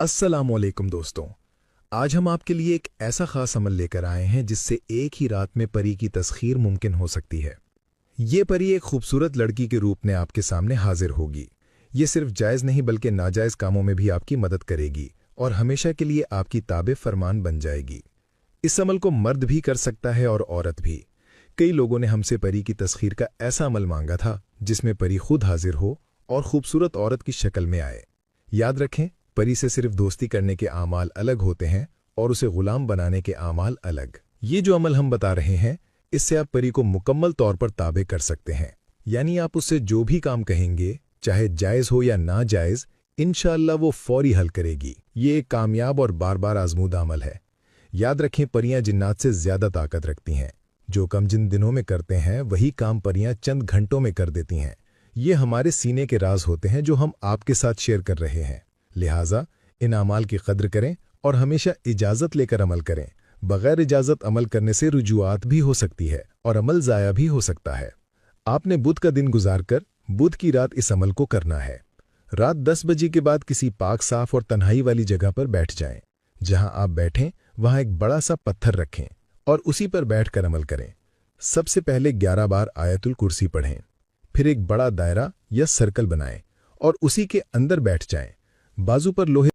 अस्सलामुअलैकुम दोस्तों। आज हम आपके लिए एक ऐसा खास अमल लेकर आए हैं जिससे एक ही रात में परी की तस्खीर मुमकिन हो सकती है। ये परी एक खूबसूरत लड़की के रूप में आपके सामने हाजिर होगी। ये सिर्फ जायज़ नहीं बल्कि नाजायज़ कामों में भी आपकी मदद करेगी और हमेशा के लिए आपकी ताबे फरमान बन जाएगी। इस अमल को मर्द भी कर सकता है और औरत भी। कई लोगों ने हमसे परी की तस्खीर का ऐसा अमल मांगा था जिसमें परी खुद हाजिर हो और खूबसूरत औरत की शक्ल में आए। याद रखें, परी से सिर्फ दोस्ती करने के आमाल अलग होते हैं और उसे गुलाम बनाने के आमाल अलग। ये जो अमल हम बता रहे हैं, इससे आप परी को मुकम्मल तौर पर ताबे कर सकते हैं। यानी आप उससे जो भी काम कहेंगे, चाहे जायज़ हो या नाजायज़, इंशाअल्लाह वो फौरी हल करेगी। ये एक कामयाब और बार बार आजमूदा अमल है। याद रखें, परियां जिन्नात से ज्यादा ताकत रखती हैं। जो काम जिन दिनों में करते हैं वही काम परियां चंद घंटों में कर देती हैं। ये हमारे सीने के राज होते हैं जो हम आपके साथ शेयर कर रहे हैं। लिहाजा इन अमाल की कद्र करें और हमेशा इजाज़त लेकर अमल करें। बगैर इजाज़त अमल करने से रुजुआत भी हो सकती है और अमल ज़ाया भी हो सकता है। आपने बुध का दिन गुजारकर बुध की रात इस अमल को करना है। रात 10 बजे के बाद किसी पाक साफ और तन्हाई वाली जगह पर बैठ जाएं। जहां आप बैठें वहां एक बड़ा सा पत्थर रखें और उसी पर बैठकर अमल करें। सबसे पहले 11 बार आयतुल कुर्सी पढ़ें। फिर एक बड़ा दायरा या सर्कल बनाएं और उसी के अंदर बैठ जाएं। बाजू पर लोहे